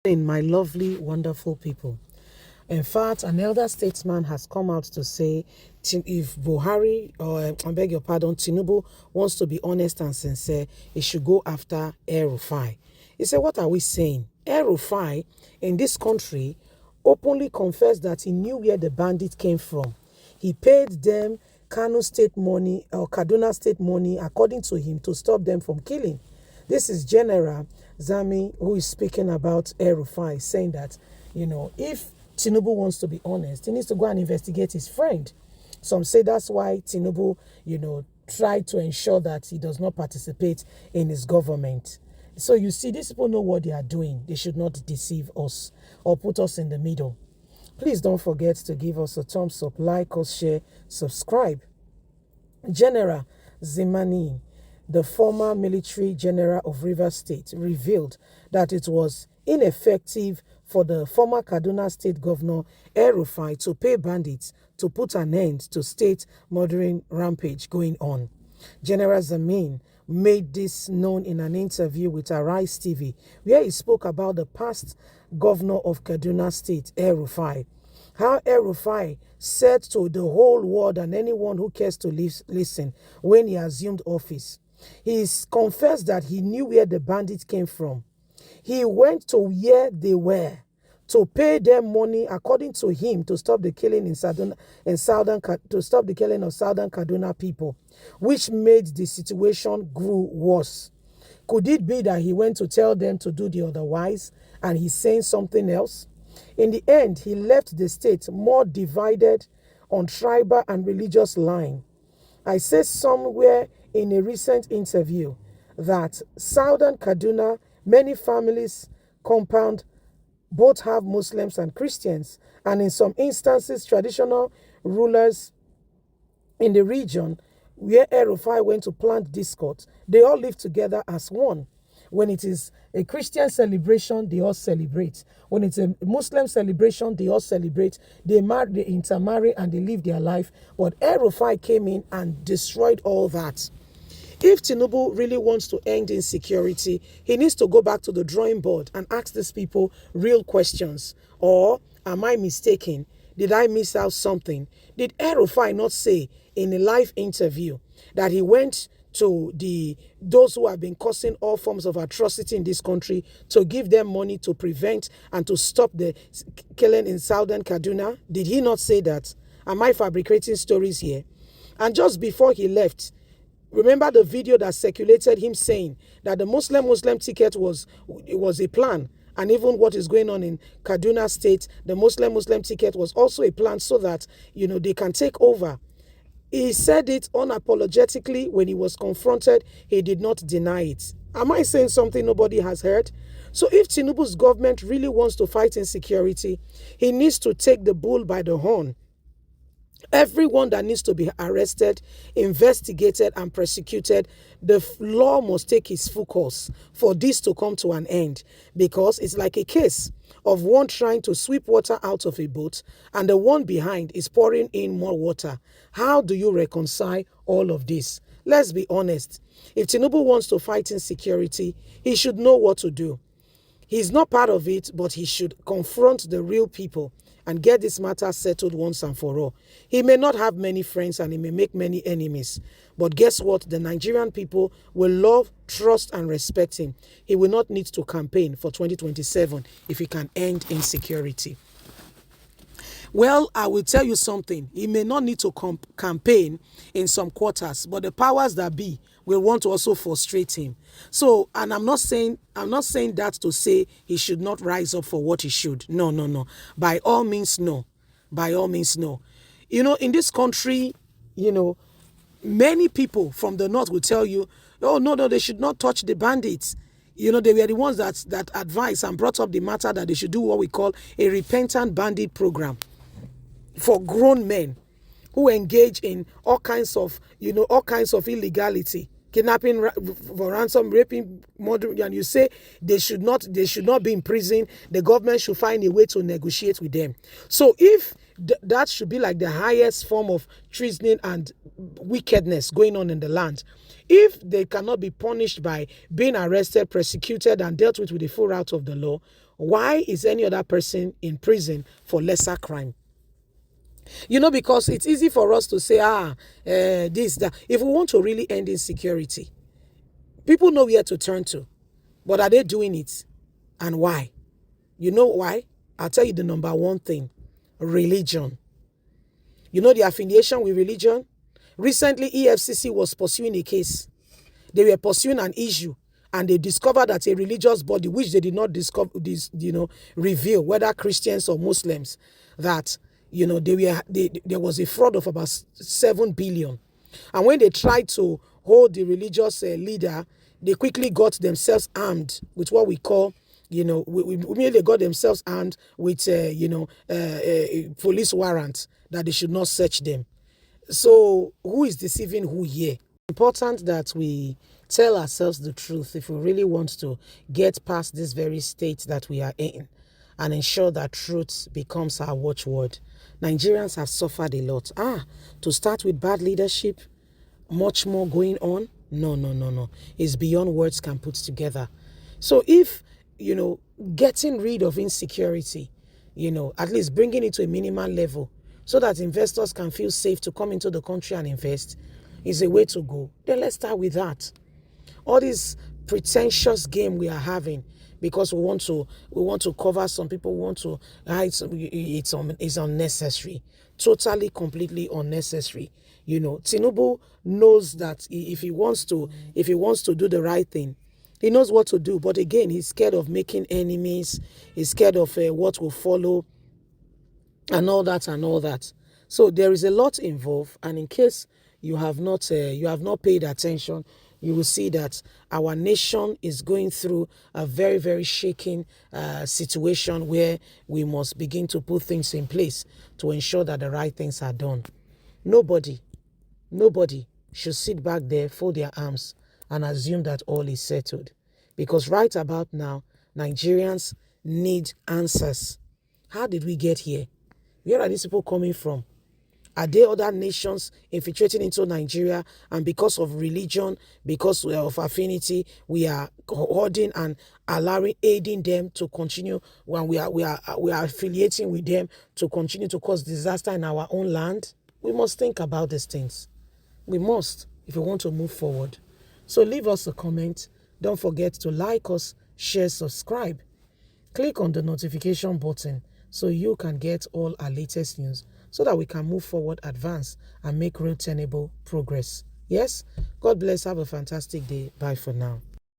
In my lovely, wonderful people. In fact, an elder statesman has come out to say if Buhari, or I beg your pardon, Tinubu wants to be honest and sincere, he should go after El-Rufai. He said, what are we saying? El-Rufai in this country openly confessed that he knew where the bandit came from. He paid them Kano state money or Kaduna state money, according to him, to stop them from killing. This is General Zami who is speaking about El-Rufai, saying that, if Tinubu wants to be honest, he needs to go and investigate his friend. Some say that's why Tinubu, tried to ensure that he does not participate in his government. So you see, these people know what they are doing. They should not deceive us or put us in the middle. Please don't forget to give us a thumbs up, like us, share, subscribe. General Zimani, the former military general of Rivers State, revealed that it was ineffective for the former Kaduna State Governor El-Rufai to pay bandits to put an end to state murdering rampage going on. General Zamin made this known in an interview with Arise TV, where he spoke about the past governor of Kaduna State, El-Rufai. How El-Rufai said to the whole world and anyone who cares to listen when he assumed office. He confessed that he knew where the bandits came from. He went to where they were to pay them money, according to him, to stop the killing to stop the killing of southern Kaduna people, which made the situation grew worse. Could it be that he went to tell them to do the otherwise and he's saying something else? In the end, he left the state more divided on tribal and religious line. I said somewhere in a recent interview that southern Kaduna, many families compound both have Muslims and Christians, and in some instances, traditional rulers in the region where El-Rufai went to plant discord, they all live together as one. When it is a Christian celebration, they all celebrate. When it's a Muslim celebration, they all celebrate. They marry, they intermarry, and they live their life. But El-Rufai came in and destroyed all that. If Tinubu really wants to end insecurity, he needs to go back to the drawing board and ask these people real questions. Or, am I mistaken? Did I miss out something? Did El-Rufai not say in a live interview that he went to those who have been causing all forms of atrocity in this country to give them money to prevent and to stop the killing in southern Kaduna? Did he not say that? Am I fabricating stories here? And just before he left, remember the video that circulated him saying that the Muslim ticket was a plan, and even what is going on in Kaduna State, the Muslim ticket was also a plan so that they can take over. He said it unapologetically when he was confronted. He did not deny it. Am I saying something nobody has heard? So if Tinubu's government really wants to fight insecurity, he needs to take the bull by the horn. Everyone that needs to be arrested, investigated, and prosecuted, the law must take its full course for this to come to an end, because it's like a case of one trying to sweep water out of a boat and the one behind is pouring in more water. How do you reconcile all of this? Let's be honest. If Tinubu wants to fight insecurity, he should know what to do. He's not part of it, but he should confront the real people and get this matter settled once and for all. He may not have many friends and he may make many enemies, but guess what? The Nigerian people will love, trust, and respect him. He will not need to campaign for 2027 if he can end insecurity. Well, I will tell you something. He may not need to campaign in some quarters, but the powers that be will want to also frustrate him. So, and I'm not saying that to say he should not rise up for what he should. No, no, no. By all means, no. By all means, no. In this country, many people from the north will tell you, oh, no, they should not touch the bandits. They were the ones that advised and brought up the matter that they should do what we call a repentant bandit program for grown men who engage in all kinds of illegality, kidnapping for ransom, raping, murdering, and you say they should not be in prison. The government should find a way to negotiate with them. So if that should be like the highest form of treason and wickedness going on in the land, if they cannot be punished by being arrested, prosecuted, and dealt with the full route of the law, why is any other person in prison for lesser crime? Because it's easy for us to say, this, that. If we want to really end insecurity, people know where to turn to. But are they doing it? And why? You know why? I'll tell you the number one thing. Religion. The affiliation with religion? Recently, EFCC was pursuing a case. They were pursuing an issue, and they discovered that a religious body, which they did not reveal, whether Christians or Muslims, that there was a fraud of about 7 billion. And when they tried to hold the religious leader, they quickly got themselves armed with what we call, we immediately got themselves armed with, police warrants that they should not search them. So who is deceiving who here? Important that we tell ourselves the truth if we really want to get past this very state that we are in and ensure that truth becomes our watchword. Nigerians have suffered a lot. To start with bad leadership, much more going on. No. It's beyond words can put together. So if, getting rid of insecurity, at least bringing it to a minimal level so that investors can feel safe to come into the country and invest is a way to go, then let's start with that. All this pretentious game we are having because we want to cover some people, we want to hide some, it's unnecessary, totally, completely unnecessary. TINUBU knows that if he wants to do the right thing, he knows what to do. But again, he's scared of making enemies. He's scared of what will follow and all that. So there is a lot involved. And in case you have not paid attention, you will see that our nation is going through a very, very shaking situation where we must begin to put things in place to ensure that the right things are done. Nobody should sit back there, fold their arms, and assume that all is settled. Because right about now, Nigerians need answers. How did we get here? Where are these people coming from? Are there other nations infiltrating into Nigeria, and because of religion, because of affinity, we are holding and aiding them to continue when we are affiliating with them to continue to cause disaster in our own land? We must think about these things. We must, if we want to move forward. So leave us a comment. Don't forget to like us, share, subscribe. Click on the notification button so you can get all our latest news so that we can move forward, advance, and make real tenable progress. Yes? God bless. Have a fantastic day. Bye for now.